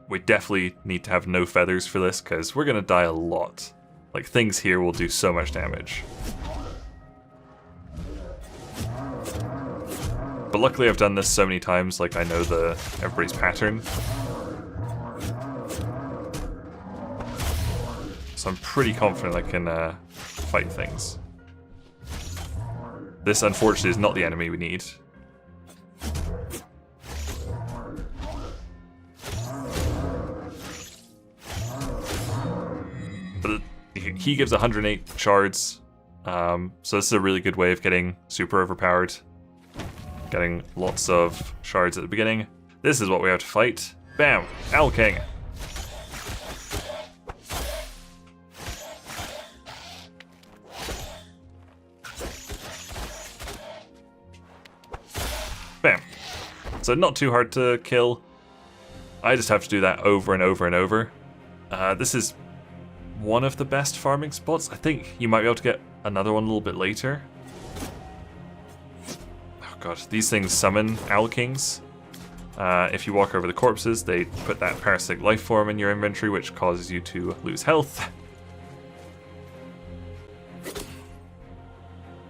we definitely need to have no feathers for this, because we're going to die a lot. Like, things here will do so much damage. But luckily I've done this so many times, like I know everybody's pattern. So I'm pretty confident I can fight things. This unfortunately is not the enemy we need. But he gives 108 shards, so this is a really good way of getting super overpowered. Getting lots of shards at the beginning. This is what we have to fight. Bam! Owl King! Bam! So not too hard to kill. I just have to do that over and over and over. This is one of the best farming spots. I think you might be able to get another one a little bit later. God, these things summon Owl Kings. If you walk over the corpses, they put that parasitic life form in your inventory, which causes you to lose health.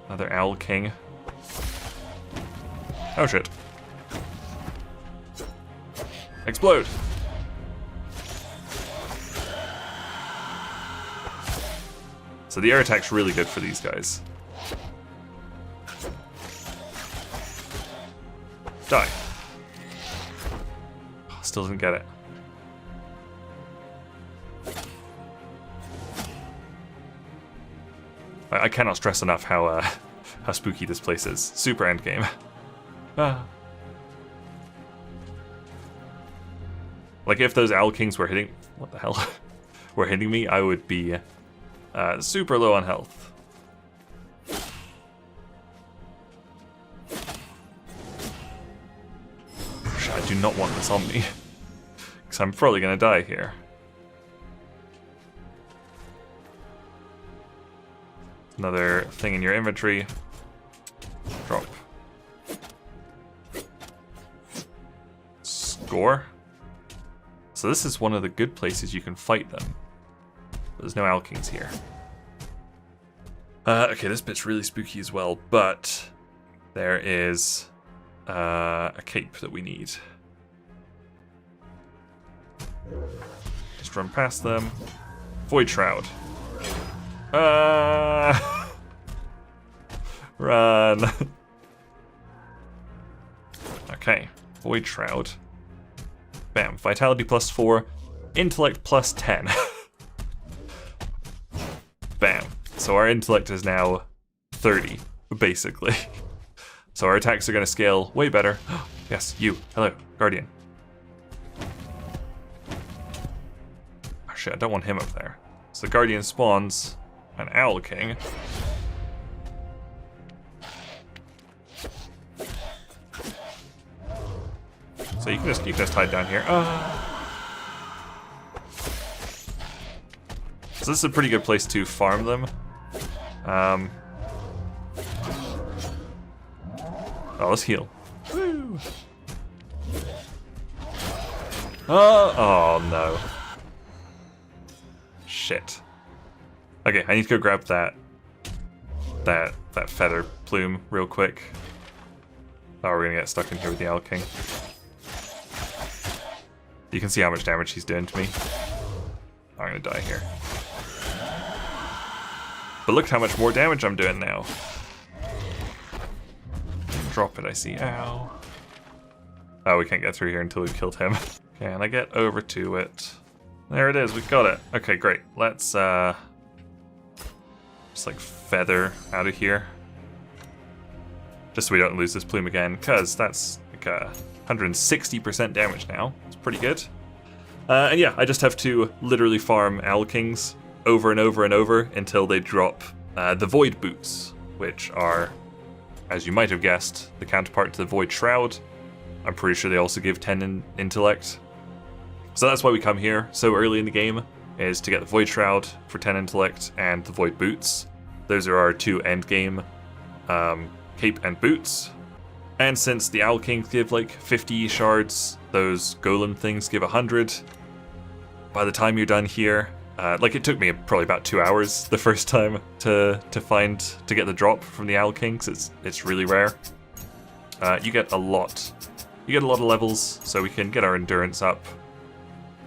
Another Owl King. Oh shit. Explode! So the air attack's really good for these guys. Die. Still didn't get it. I cannot stress enough how spooky this place is. Super endgame. Like if those Owl Kings were hitting, what the hell, were hitting me, I would be super low on health. I do not want this on me, because I'm probably going to die here. Another thing in your inventory. Drop. Score. So this is one of the good places you can fight them. But there's no Owl Kings here. Okay, this bit's really spooky as well, but there is a cape that we need. Just run past them. Void Shroud. Run. Okay, Void Shroud. Bam, Vitality +4, Intellect +10. Bam. So our intellect is now 30, basically. So our attacks are going to scale way better. Yes, you. Hello, Guardian. Oh shit, I don't want him up there. So the Guardian spawns an Owl King. So you can just hide down here. So this is a pretty good place to farm them. Oh, let's heal. Woo! Oh no. Shit. Okay, I need to go grab that feather plume real quick. Oh, we're gonna get stuck in here with the Owl King. You can see how much damage he's doing to me. Oh, I'm gonna die here. But look how much more damage I'm doing now. Drop it, I see. Ow. Oh, we can't get through here until we've killed him. Can I get over to it? There it is, we got it. Okay, great. Let's just like feather out of here. Just so we don't lose this plume again, because that's like 160% damage now. It's pretty good. And yeah, I just have to literally farm Owl Kings over and over and over until they drop the Void Boots, which are, as you might have guessed, the counterpart to the Void Shroud. I'm pretty sure they also give 10 in intellect. So that's why we come here so early in the game, is to get the Void Shroud for 10 intellect and the Void Boots. Those are our two endgame cape and boots. And since the Owl Kings give like 50 shards, those golem things give 100. by the time you're done here, like it took me probably about 2 hours the first time to get the drop from the Owl King, 'cause it's really rare. You get a lot of levels, so we can get our endurance up,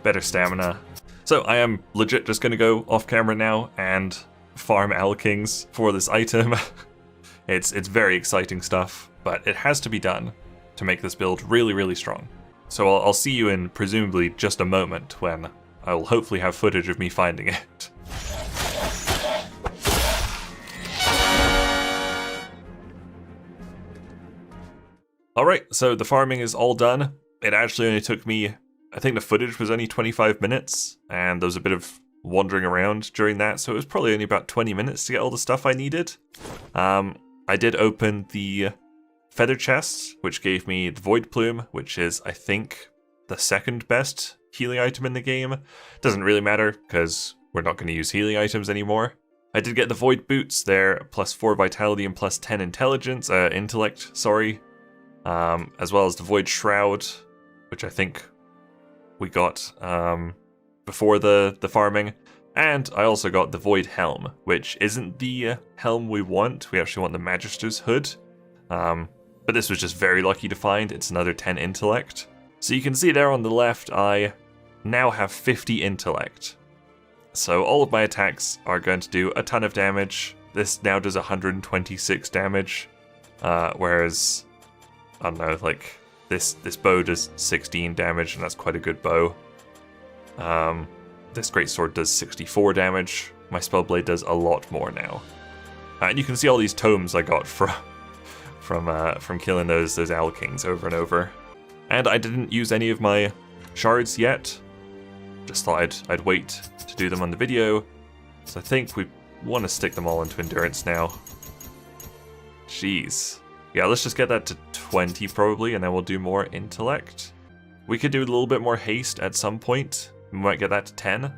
better stamina. So I am legit just gonna go off camera now and farm Owl Kings for this item. It's very exciting stuff, but it has to be done to make this build really, really strong. So I'll see you in presumably just a moment when I'll hopefully have footage of me finding it. Alright, so the farming is all done. It actually only took me, I think the footage was only 25 minutes, and there was a bit of wandering around during that, so it was probably only about 20 minutes to get all the stuff I needed. I did open the feather chest, which gave me the Void Plume, which is, I think, the second best healing item in the game. Doesn't really matter, because we're not going to use healing items anymore. I did get the Void Boots, they're +4 Vitality and +10 Intellect, sorry. As well as the Void Shroud, which I think we got before the farming. And I also got the Void Helm, which isn't the helm we want. We actually want the Magister's Hood. But this was just very lucky to find. It's another 10 Intellect. So you can see there on the left, I now have 50 Intellect. So all of my attacks are going to do a ton of damage. This now does 126 damage, whereas, I don't know, like, this bow does 16 damage, and that's quite a good bow. This greatsword does 64 damage. My spellblade does a lot more now. And you can see all these tomes I got from killing those Owl Kings over and over. And I didn't use any of my shards yet. Just thought I'd wait to do them on the video. So I think we want to stick them all into endurance now. Jeez. Yeah, let's just get that to 20 probably, and then we'll do more intellect. We could do a little bit more haste at some point. We might get that to 10.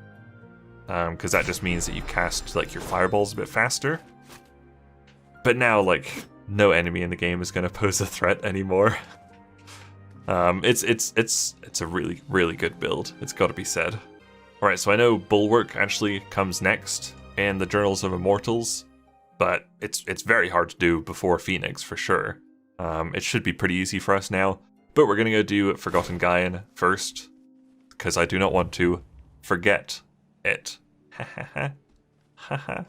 Because that just means that you cast like your fireballs a bit faster. But now, like, no enemy in the game is going to pose a threat anymore. It's a really, really good build. It's got to be said. Alright, so I know Bulwark actually comes next in the Journals of Immortals, but it's very hard to do before Phoenix for sure. It should be pretty easy for us now, but we're gonna go do Forgotten Gaian first, because I do not want to forget it. Haha.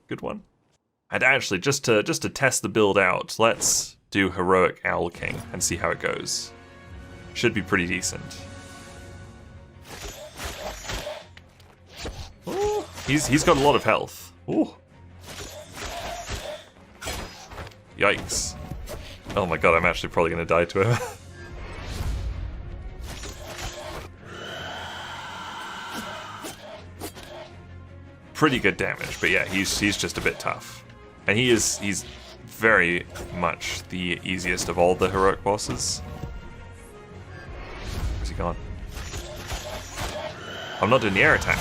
Good one. And actually, just to test the build out, let's do Heroic Owl King and see how it goes. Should be pretty decent. Ooh, he's got a lot of health. Ooh. Yikes. Oh my god, I'm actually probably gonna die to him. Pretty good damage, but yeah, he's just a bit tough. And he's very much the easiest of all the heroic bosses. Where's he gone? I'm not doing the air attack.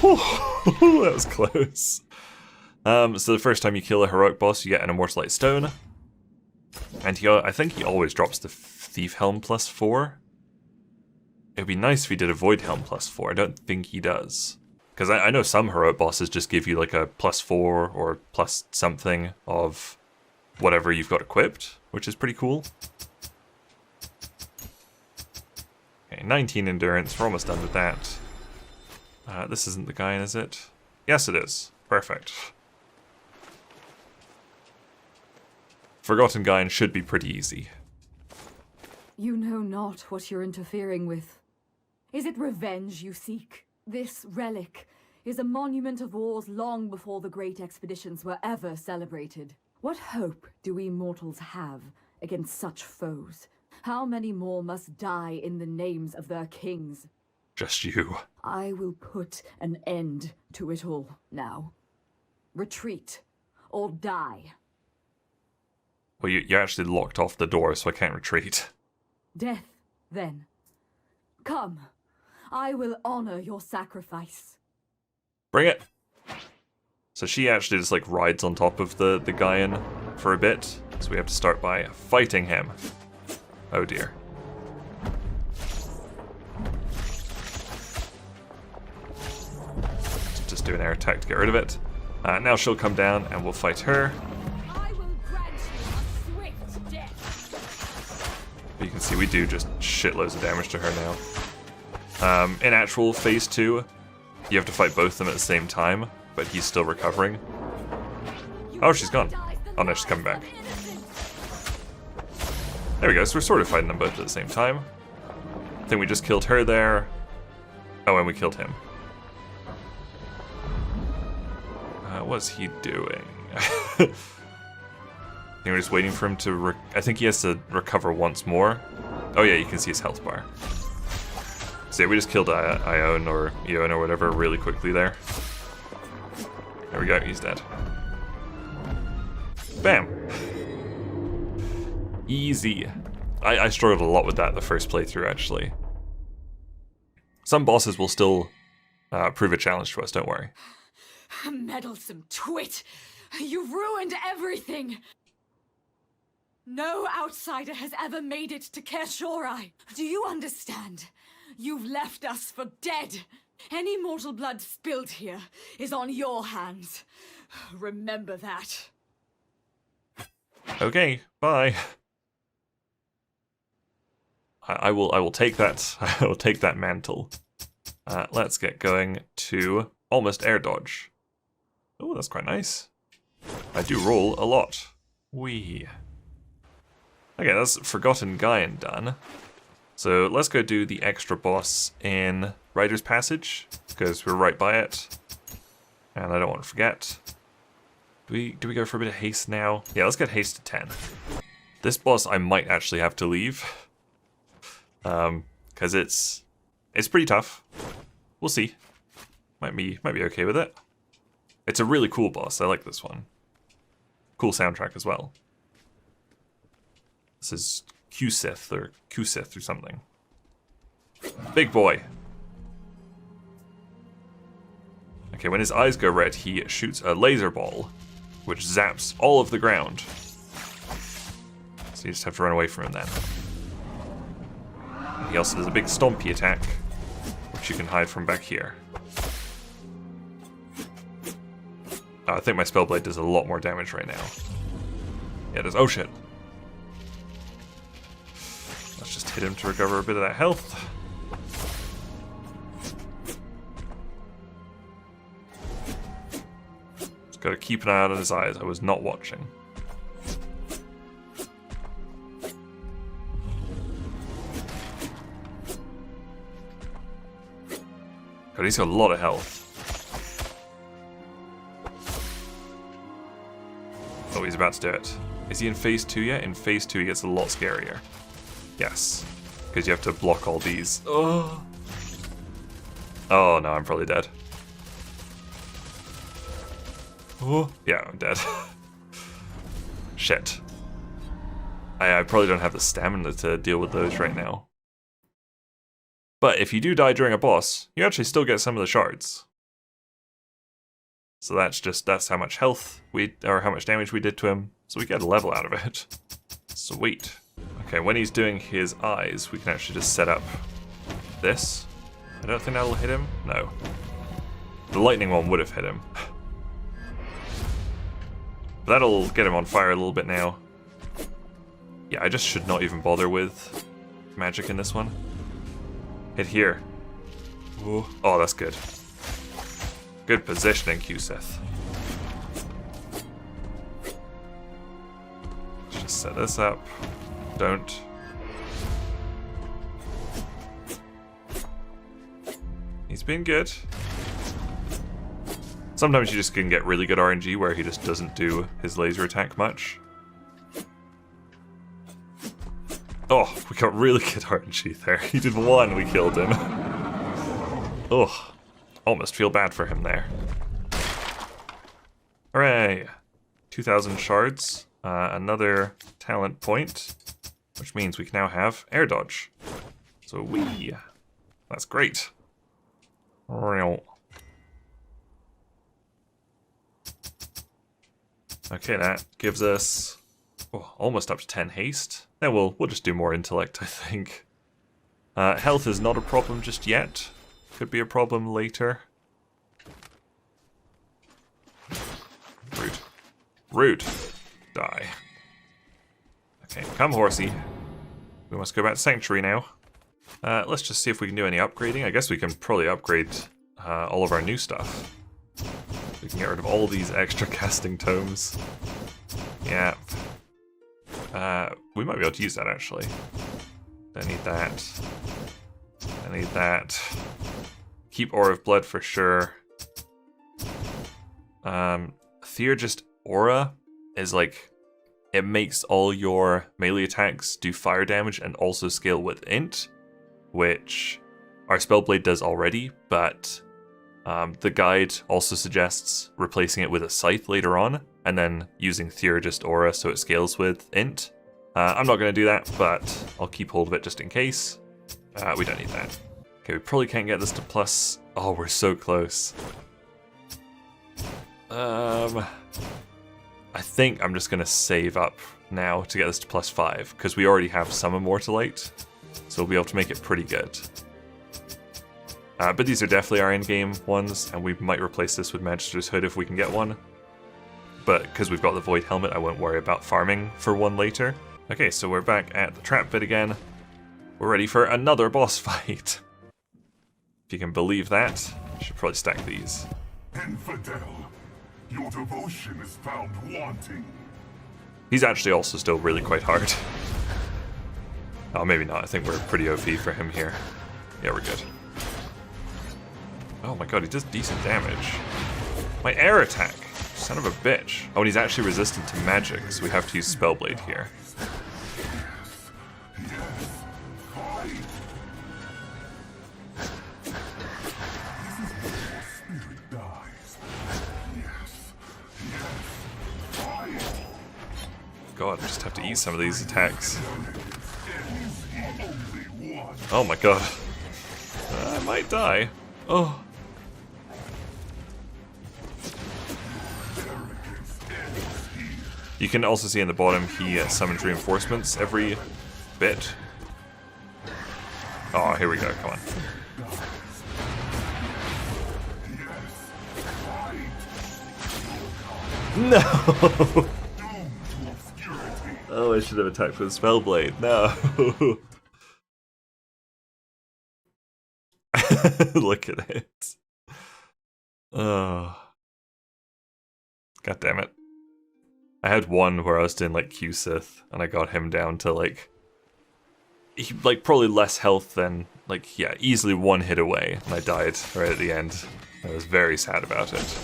That was close. So the first time you kill a heroic boss, you get an Immortalite Stone. And I think he always drops the Thief Helm +4. It would be nice if he did a Void Helm +4. I don't think he does. Because I know some heroic bosses just give you like a +4 or plus something of whatever you've got equipped, which is pretty cool. Okay, 19 endurance. We're almost done with that. This isn't the guy, is it? Yes, it is. Perfect. Forgotten Gaian should be pretty easy. You know not what you're interfering with. Is it revenge you seek? This relic is a monument of wars long before the great expeditions were ever celebrated. What hope do we mortals have against such foes? How many more must die in the names of their kings? Just you. I will put an end to it all now. Retreat or die. Well, you actually locked off the door, so I can't retreat. Death, then. Come, I will honor your sacrifice. Bring it. So she actually just like rides on top of the guy in for a bit. So we have to start by fighting him. Oh dear. Just do an air attack to get rid of it. Now she'll come down and we'll fight her. I will grant you a swift death. You can see we do just shitloads of damage to her now. In actual phase 2, you have to fight both of them at the same time, but he's still recovering. Oh, she's gone. Oh no, she's coming back. There we go, so we're sort of fighting them both at the same time. I think we just killed her there. Oh, and we killed him. What's he doing? I think we're just waiting for him to I think he has to recover once more. Oh yeah, you can see his health bar. So yeah, we just killed Ione or Eon or whatever really quickly there. There we go, he's dead. Bam! Easy. I struggled a lot with that the first playthrough, actually. Some bosses will still prove a challenge to us, don't worry. Meddlesome twit! You've ruined everything! No outsider has ever made it to Kershorai. Do you understand? You've left us for dead. Any mortal blood spilled here is on your hands. Remember that. Okay, bye. I will take that. I will take that mantle. Let's get going to almost air dodge. Oh, that's quite nice. I do roll a lot. Wee. Okay, that's Forgotten Gaian done. So let's go do the extra boss in Rider's Passage, because we're right by it. And I don't want to forget. Do we go for a bit of haste now? Yeah, let's get haste to 10. This boss I might actually have to leave. Because it's pretty tough. We'll see. Might be okay with it. It's a really cool boss. I like this one. Cool soundtrack as well. This is Q-Sith or Q-Sith or something. Big boy. Okay, when his eyes go red, he shoots a laser ball, which zaps all of the ground. So you just have to run away from him then. He also does a big stompy attack, which you can hide from back here. I think my Spellblade does a lot more damage right now. Yeah, it does. Oh shit. Let's just hit him to recover a bit of that health. Just gotta keep an eye out on his eyes. I was not watching. God, he's got a lot of health. Oh, he's about to do it. Is he in phase 2 yet? In phase 2 he gets a lot scarier. Yes. Because you have to block all these. Oh. Oh no, I'm probably dead. Oh. Yeah, I'm dead. Shit. I probably don't have the stamina to deal with those right now. But if you do die during a boss, you actually still get some of the shards. So that's how much health or how much damage we did to him. So we get a level out of it. Sweet. Okay, when he's doing his eyes, we can actually just set up this. I don't think that'll hit him. No. The lightning one would have hit him. That'll get him on fire a little bit now. Yeah, I just should not even bother with magic in this one. Hit here. Ooh. Oh, that's good. Good positioning, Q-Sith. Let's just set this up. Don't. He's been good. Sometimes you just can get really good RNG where he just doesn't do his laser attack much. Oh, we got really good RNG there. He did one, we killed him. Ugh. Almost feel bad for him there. Hooray! 2,000 shards. Another talent point. Which means we can now have air dodge. So that's great. Okay, that gives us almost up to 10 haste. Then we'll just do more intellect, I think. Health is not a problem just yet. Could be a problem later. Rude. Rude. Die. Okay, come horsey. We must go back to Sanctuary now. Let's just see if we can do any upgrading. I guess we can probably upgrade all of our new stuff. We can get rid of all these extra casting tomes. Yeah. We might be able to use that, actually. I need that. I need that. Keep Aura of Blood for sure. Theurgist Aura is like... It makes all your melee attacks do fire damage and also scale with int, which our Spellblade does already, but the guide also suggests replacing it with a Scythe later on, and then using Theurgist Aura so it scales with int. I'm not going to do that, but I'll keep hold of it just in case. We don't need that. Okay, we probably can't get this to plus... Oh, we're so close. I think I'm just going to save up now to get this to +5, because we already have some Immortalite, so we'll be able to make it pretty good. But these are definitely our in-game ones, and we might replace this with Magister's Hood if we can get one. But because we've got the Void Helmet, I won't worry about farming for one later. Okay, so we're back at the trap pit again. We're ready for another boss fight. If you can believe that, I should probably stack these. Infidel, your devotion is found wanting. He's actually also still really quite hard. Oh, maybe not. I think we're pretty OP for him here. Yeah, we're good. Oh my god, he does decent damage. My air attack! Son of a bitch. Oh, and he's actually resistant to magic, so we have to use Spellblade here. God, I just have to eat some of these attacks. Oh my god. I might die. Oh. You can also see in the bottom he summons reinforcements every bit. Oh, here we go, come on. No! Oh, I should have attacked with Spellblade. No! Look at it. Oh. God damn it. I had one where I was doing like Q-Sith, and I got him down to like... He, like, probably less health than, like, yeah, easily one hit away, and I died right at the end. I was very sad about it.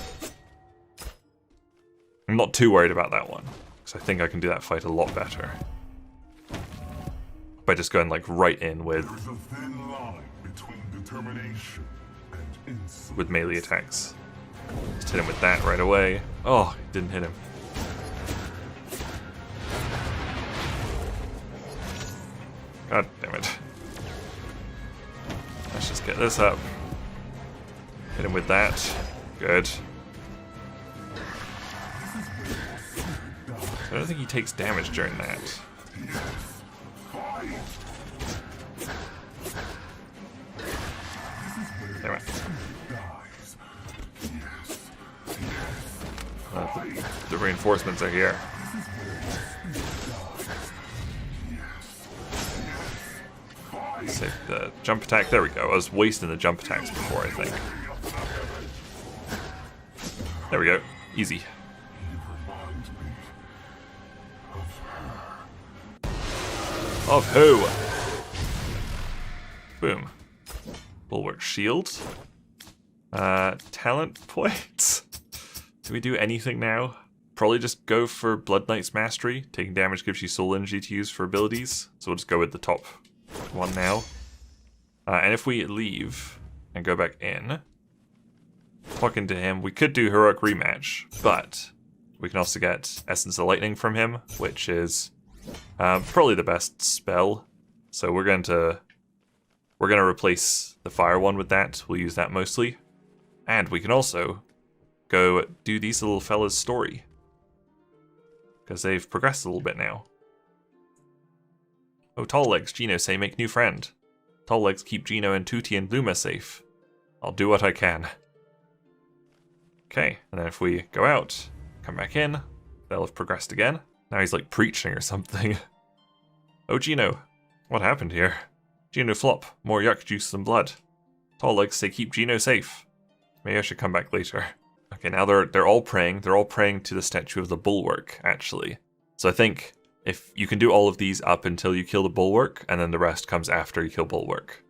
I'm not too worried about that one, because I think I can do that fight a lot better. By just going, like, right in with... There's a thin line between determination and insolence. With melee attacks. Just hit him with that right away. Oh, didn't hit him. God damn it. Let's just get this up. Hit him with that. Good. I don't think he takes damage during that. Damn it. The reinforcements are here. Save the jump attack. There we go. I was wasting the jump attacks before, I think. There we go. Easy. Of who? Boom. Bulwark shield. Talent points. Do we do anything now? Probably just go for Blood Knight's Mastery. Taking damage gives you soul energy to use for abilities. So we'll just go with the top one now. And if we leave and go back in, talk into him, we could do Heroic Rematch, but we can also get Essence of Lightning from him, which is probably the best spell. So we're gonna replace the fire one with that. We'll use that mostly. And we can also go do these little fellas' story. because they've progressed a little bit now. Oh, Tall Legs, Gino say make new friend. Tall Legs keep Gino and Tutti and Luma safe. I'll do what I can. Okay, and then if we go out, come back in, they'll have progressed again. Now he's like preaching or something. Oh, Gino, what happened here? Gino flop, more yuck juice than blood. Tall Legs say keep Gino safe. Maybe I should come back later. Okay, now they're all praying. They're all praying to the statue of the Bulwark, actually. So I think if you can do all of these up until you kill the Bulwark, and then the rest comes after you kill Bulwark.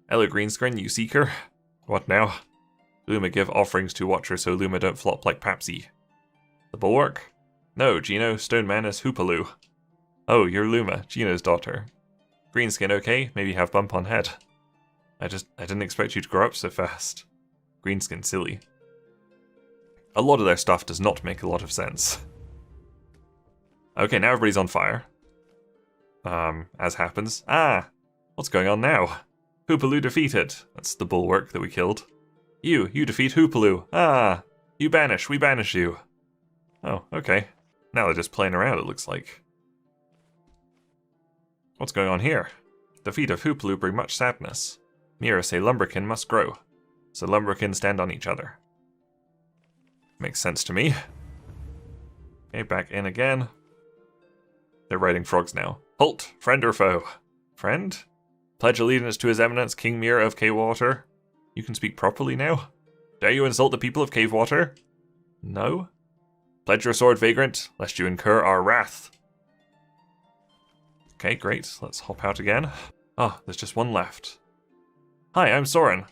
Hello, green screen, you seeker. What now? Luma give offerings to Watcher so Luma don't flop like Papsy. The Bulwark? No, Gino, Stone Man is Hoopaloo. Oh, you're Luma, Gino's daughter. Greenskin okay, maybe have bump on head. I didn't expect you to grow up so fast. Greenskin silly. A lot of their stuff does not make a lot of sense. Okay, now everybody's on fire. As happens. Ah! What's going on now? Hoopaloo defeated. That's the Bulwark that we killed. You defeat Hoopaloo. Ah! You banish, we banish you. Oh, okay. Now they're just playing around, it looks like. What's going on here? Defeat of Hoopaloo bring much sadness. Mira say Lumberkin must grow. So Lumberkin stand on each other. Makes sense to me. Okay, back in again. They're writing frogs now. Halt! Friend or foe? Friend? Pledge allegiance to His Eminence, King Mira of Cavewater. You can speak properly now? Dare you insult the people of Cavewater? No? Pledge your sword, vagrant, lest you incur our wrath. Okay, great. Let's hop out again. Oh, there's just one left. Hi, I'm Soren.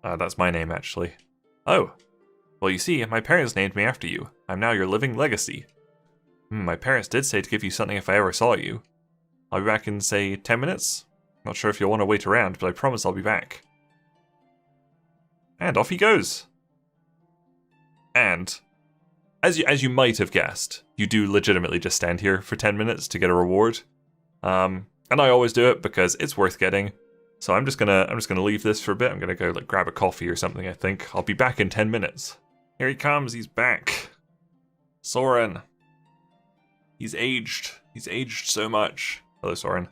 That's my name, actually. Oh. Well, you see, my parents named me after you. I'm now your living legacy. My parents did say to give you something if I ever saw you. I'll be back in, say, 10 minutes? Not sure if you'll want to wait around, but I promise I'll be back. And off he goes. And, as you might have guessed, you do legitimately just stand here for 10 minutes to get a reward. And I always do it because it's worth getting. So I'm just gonna leave this for a bit. I'm gonna go like grab a coffee or something, I think. I'll be back in 10 minutes. Here he comes, he's back. Soren. He's aged. He's aged so much. Hello, Soren.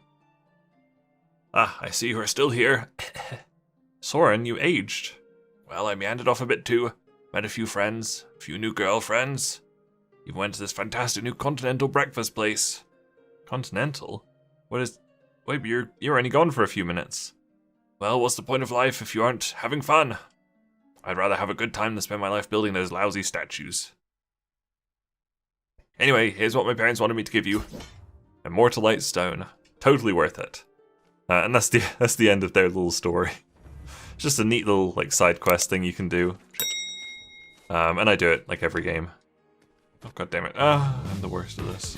Ah, I see you are still here. Soren, you aged. Well, I meandered off a bit too. Met a few friends, a few new girlfriends. You went to this fantastic new continental breakfast place. Continental? What is... Wait, but you're only gone for a few minutes. Well, what's the point of life if you aren't having fun? I'd rather have a good time than spend my life building those lousy statues. Anyway, here's what my parents wanted me to give you. Immortalite stone. Totally worth it. And that's the end of their little story. It's just a neat little like side quest thing you can do. And I do it like every game. Oh, god damn it. I'm the worst at this.